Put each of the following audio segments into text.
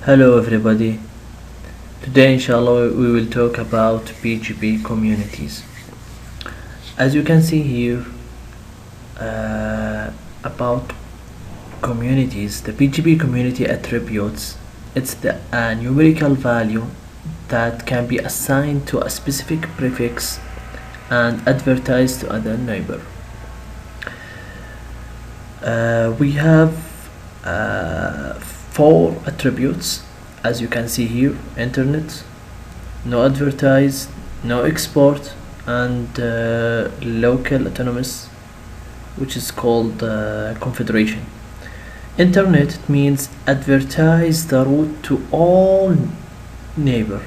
Hello everybody. Today inshallah we will talk about BGP communities. As you can see here about communities, the BGP community attributes, it's the numerical value that can be assigned to a specific prefix and advertised to other neighbor. We have 4 attributes, as you can see here: internet, no advertise, no export, and local autonomous, which is called confederation. Internet means advertise the route to all neighbor.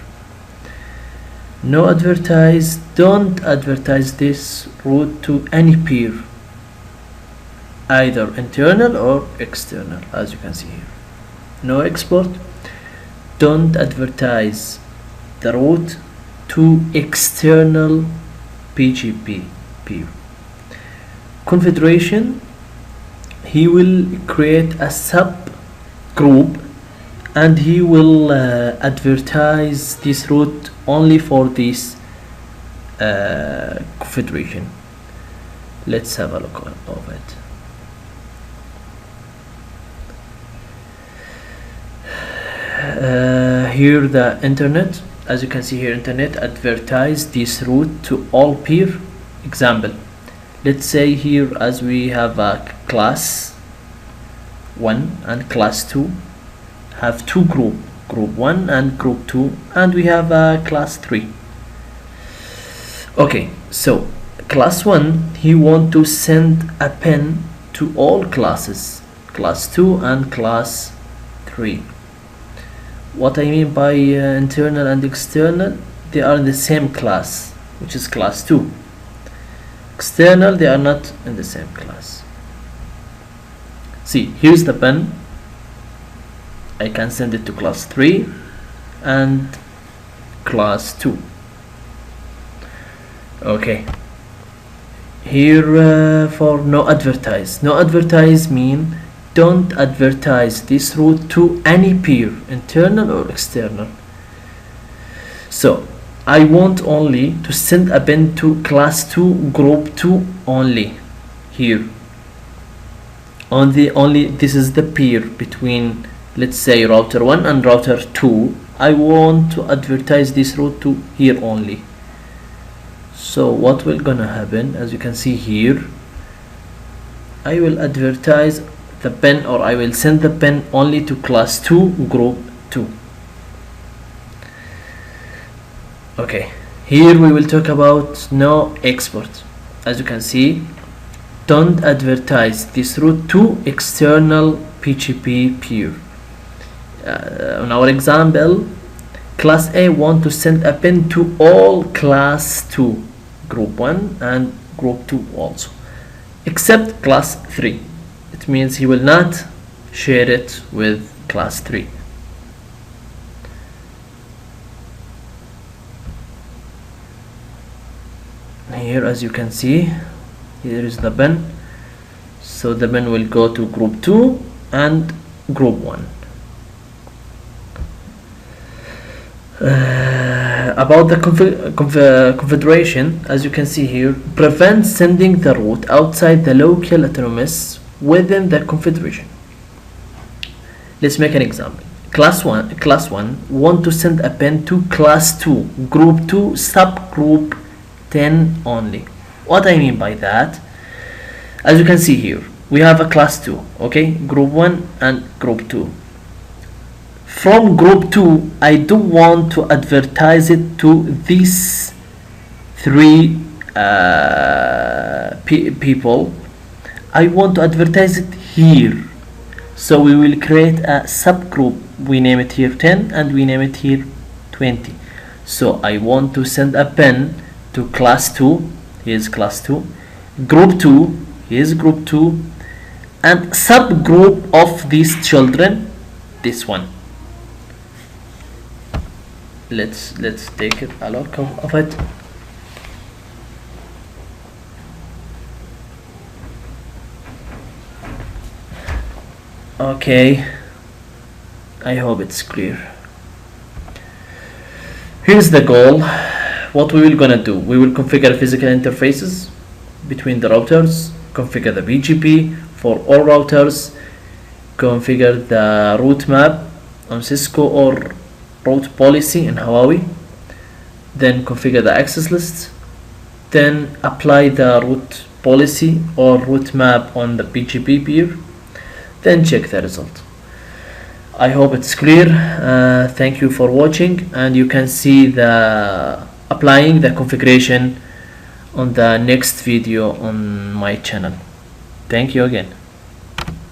No advertise, don't advertise this route to any peer, either internal or external, as you can see here. No export, don't advertise the route to external BGP peer. Confederation, he will create a subgroup and he will advertise this route only for this confederation. Let's have a look of it. Here the internet, as you can see here, internet advertise this route to all peer. Example, let's say here, as we have a class 1 and class 2, have two group 1 and group 2, and we have a class 3. Okay, so class 1, he want to send a pen to all classes, class 2 and class 3. What I mean by internal and external, they are in the same class, which is class 2. External, they are not in the same class. See, here's the pen. I can send it to class 3 and class 2. Okay. Here for no advertise. No advertise mean don't advertise this route to any peer, internal or external. So I want only to send a pen to class 2 group 2 only. Here only this is the peer between, let's say, router 1 and router 2. I want to advertise this route to here only. So what will gonna happen, as you can see here, I will advertise the pen, or I will send the pen only to class 2 group 2. Okay, here we will talk about no export. As you can see, don't advertise this route to external BGP peer. On our example, class A want to send a pen to all class 2 group 1 and group 2 also, except class 3. It means he will not share it with class 3. Here, as you can see, here is the pen. So the pen will go to group 2 and group 1. About the confederation, as you can see here, prevent sending the route outside the local autonomous within the confederation. Let's make an example. Class 1 want to send a pen to class 2 group 2 subgroup 10 only. What I mean by that, as you can see here, we have a class 2, okay, group 1 and group 2. From group 2, I do want to advertise it to these 3 people. I want to advertise it here. So we will create a subgroup. We name it here 10 and we name it here 20. So I want to send a pen to class 2. Here's class 2. Group 2. Here's group 2. And subgroup of these children, this one. Let's take a look of it. Okay, I hope it's clear. Here's the goal. What we will gonna do, we will configure physical interfaces between the routers, configure the BGP for all routers, configure the route map on Cisco or route policy in Huawei, then configure the access list, then apply the route policy or route map on the BGP peer, then check the result. I hope it's clear. Thank you for watching, and you can see the applying the configuration on the next video on my channel. Thank you again.